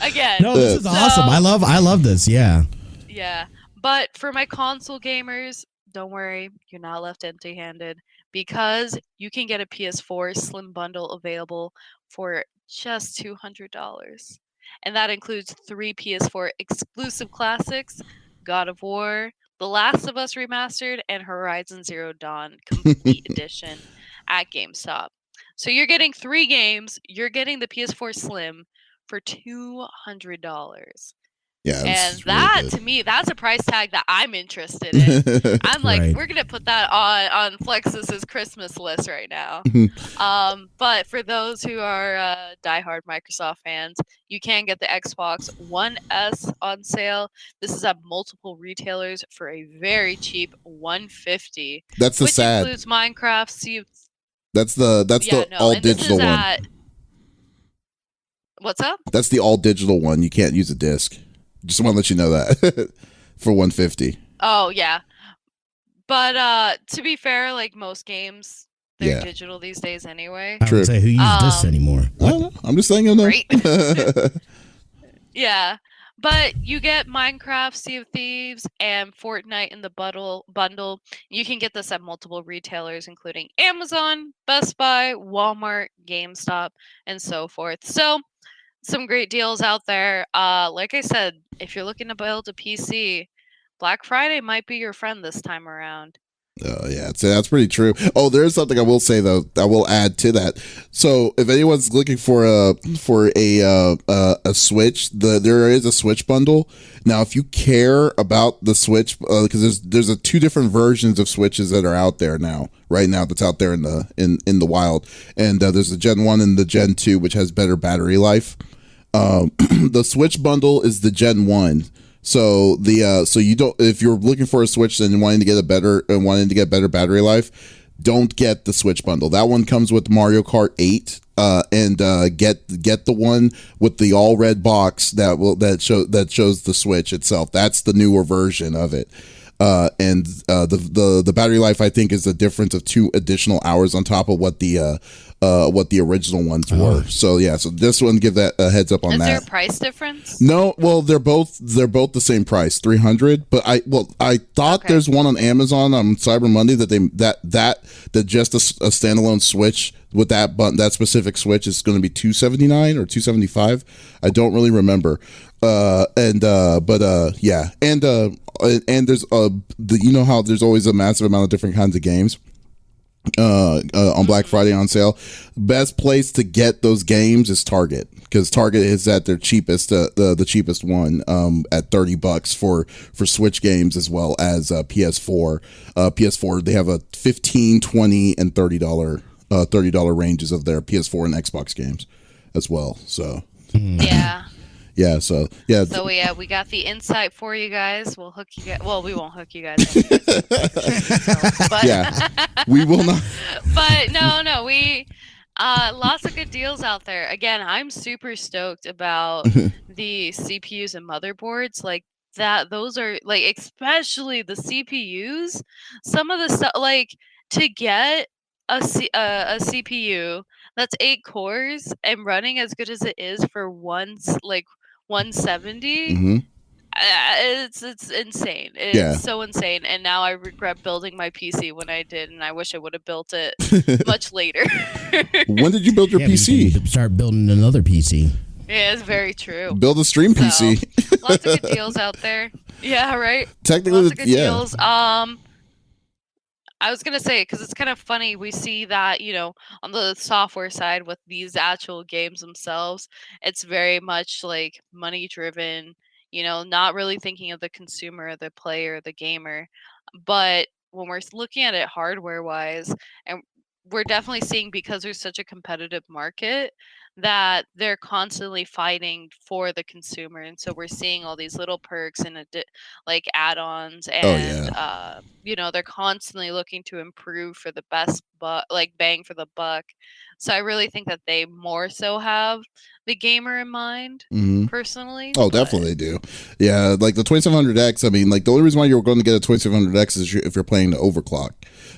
Again.
No, this is awesome. I love this. Yeah.
Yeah. But for my console gamers, don't worry. You're not left empty-handed, because you can get a PS4 Slim Bundle available for just $200. And that includes 3 PS4 exclusive classics, God of War, The Last of Us Remastered, and Horizon Zero Dawn Complete Edition at GameStop. So you're getting 3 games. You're getting the PS4 Slim for $200.
Yeah,
and that really, to me, that's a price tag that I'm interested in. I'm like,
right.
We're gonna put that on Flexiss's Christmas list right now. But for those who are diehard Microsoft fans, you can get the Xbox One S on sale. This is at multiple retailers for a very cheap $150.
That's the
which
sad.
Includes Minecraft.
That's the all digital one.
What's up?
That's the all digital one. You can't use a disc. Just want to let you know that for $150.
Oh yeah, but to be fair, like most games, they're digital these days anyway.
I would say, who uses discs anymore?
I don't know. I'm just saying, you know.
Right? Yeah, But you get Minecraft, Sea of Thieves, and Fortnite in the bundle. You can get this at multiple retailers, including Amazon, Best Buy, Walmart, GameStop, and so forth. So, some great deals out there. Like I said, if you're looking to build a PC, Black Friday might be your friend this time around.
Yeah, so that's pretty true. Oh, there's something I will say though. I will add to that. So, if anyone's looking for a Switch, there is a Switch bundle. Now, if you care about the Switch, because there's two different versions of Switches that are out there right now that's out there in the wild, and there's the Gen 1 and the Gen 2, which has better battery life. The Switch bundle is the Gen 1. So you don't, if you're looking for a Switch and wanting to get better battery life, don't get the Switch bundle. That one comes with Mario Kart 8, and get the one with the all red box that shows the Switch itself. That's the newer version of it. And the battery life, I think, is a difference of 2 additional hours on top of what the original ones were. So yeah, so this one, give that a heads up on that.
Is there a price difference?
No, well, they're both the same price, $300. But I thought there's one on Amazon on Cyber Monday that just a standalone Switch with that specific Switch is going to be $279 or $275. I don't really remember. Yeah, and there's you know how there's always a massive amount of different kinds of games on Black Friday on sale. Best place to get those games is Target, because Target is at their cheapest, the cheapest one, at $30 for Switch games, as well as PS4. PS4, they have a $15, $20, and $30 ranges of their PS4 and Xbox games as well. So
yeah.
Yeah, so yeah.
So we got the insight for you guys. We'll hook you guys. Well, we won't hook you guys up. But
yeah, we will not.
But no, we lots of good deals out there. Again, I'm super stoked about the CPUs and motherboards. Like that, those are like, especially the CPUs. Some of the stuff, like, to get a CPU that's 8 cores and running as good as it is for 170.
Mm-hmm.
It's insane. It's so insane. And now I regret building my PC when I did, and I wish I would have built it much later.
When did you build your PC?
You need to start building another PC.
Yeah, it's very true.
Build a stream PC.
Lots of good deals out there. Yeah, right.
Technically,
lots of good deals. I was going to say, because it's kind of funny, we see that, on the software side with these actual games themselves, it's very much like money driven, not really thinking of the consumer, the player, the gamer. But when we're looking at it hardware wise, and we're definitely seeing, because there's such a competitive market, that they're constantly fighting for the consumer. And so we're seeing all these little perks and like add-ons, and they're constantly looking to improve for the best bang for the buck. So I really think that they more so have the gamer in mind, personally.
Oh, definitely do. Yeah, like the 2700X, I mean, like the only reason why you're going to get a 2700X is if you're playing the overclock.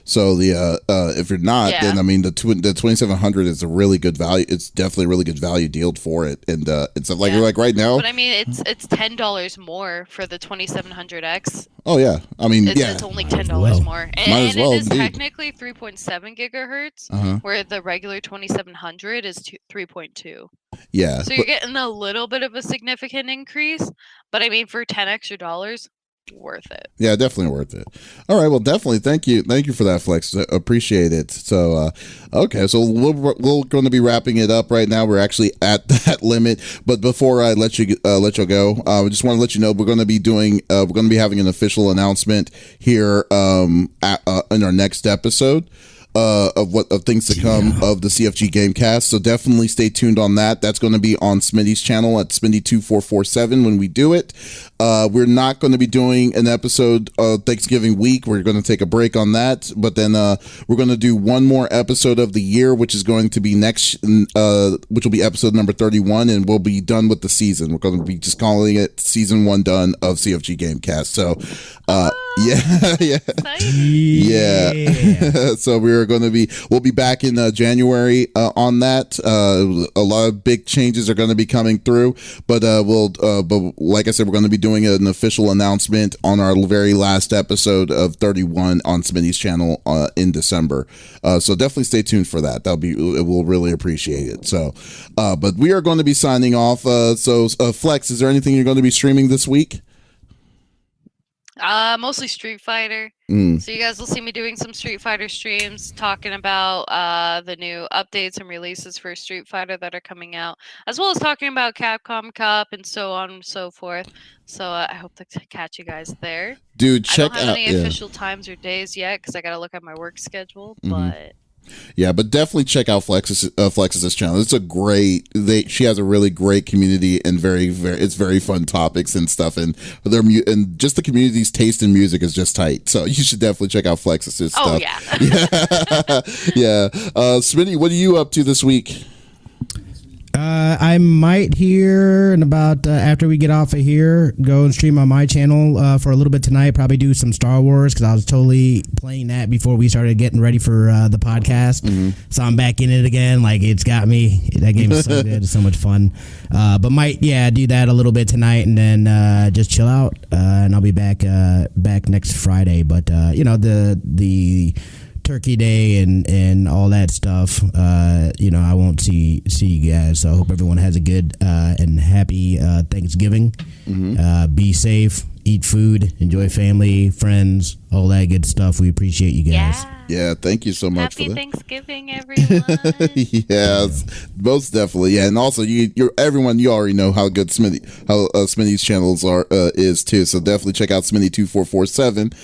So if you're not, then I mean the 2700 is a really good value. It's definitely a really good value deal for it, and it's like right now.
But I mean, it's $10 more for the 2700X.
Oh yeah, I mean,
it's only $10 more, and it is technically 3.7 gigahertz, where the regular 2700 is 3.2.
Yeah.
So you're getting a little bit of a significant increase, but I mean, for $10 extra, worth it.
Yeah, definitely worth it. All right, well, definitely thank you for that, Flex. Appreciate it. So okay, so we're going to be wrapping it up right now. We're actually at that limit, but before I let you go, I just want to let you know we're going to be having an official announcement here in our next episode. Of things to come of the CFG Gamecast. So definitely stay tuned on that. That's going to be on Smithy's channel at Smithy2447 when we do it. We're not going to be doing an episode Thanksgiving week. We're going to take a break on that. But then we're going to do one more episode of the year, which is going to be which will be episode number 31, and we'll be done with the season. We're going to be just calling it season 1 done of CFG Gamecast. So Yeah. So we'll be back in January on that. A lot of big changes are going to be coming through, but like I said, we're going to be doing an official announcement on our very last episode of 31 on Smitty's channel in December. So definitely stay tuned for that. We'll really appreciate it. So, but we are going to be signing off. Flex, is there anything you're going to be streaming this week?
Mostly Street Fighter.
Mm.
So you guys will see me doing some Street Fighter streams, talking about the new updates and releases for Street Fighter that are coming out, as well as talking about Capcom Cup and so on and so forth. So I hope to catch you guys there.
Dude, check out.
I don't have any official times or days yet because I got to look at my work schedule, but.
Yeah, but definitely check out Flexiss's channel. It's she has a really great community and it's very fun topics and stuff, and just the community's taste in music is just tight. So you should definitely check out Flexiss's stuff.
Oh yeah.
Yeah. Smitty, what are you up to this week?
I might here and about after we get off of here, go and stream on my channel for a little bit tonight. Probably do some Star Wars because I was totally playing that before we started getting ready for the podcast. So I'm back in it again. Like, it's got me. That game is so good. It's so much fun. But might do that a little bit tonight and then just chill out. And I'll be back next Friday. But the Turkey Day and all that stuff, I won't see you guys. So I hope everyone has a good and happy Thanksgiving. Be safe, eat food, enjoy family, friends, all that good stuff. We appreciate you guys.
Yeah, thank you so much
Happy
for that.
Thanksgiving, everyone.
Yes, most definitely. Yeah, and also you already know how good Smitty's channels is too. So definitely check out Smitty2447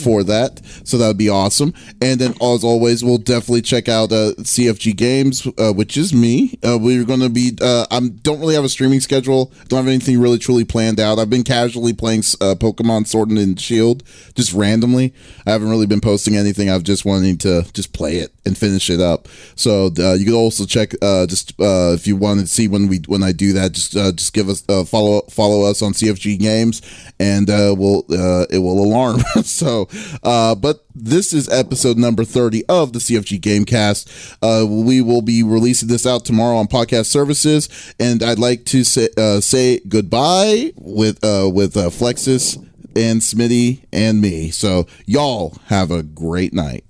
for that. So that would be awesome. And then as always, we'll definitely check out CFG Games, which is me. We're going to be. Don't really have a streaming schedule. Don't have anything really truly planned out. I've been casually playing Pokemon Sword and Shield just randomly. I haven't really been posting anything. I've just wanting to just play it and finish it up. So you could also check if you want to see when I do that, just give us follow us on CFG Games, and it will alarm. So but this is episode number 30 of the CFG Gamecast. We will be releasing this out tomorrow on podcast services, and I'd like to say goodbye with Flexiss and Smitty and me. So y'all have a great night.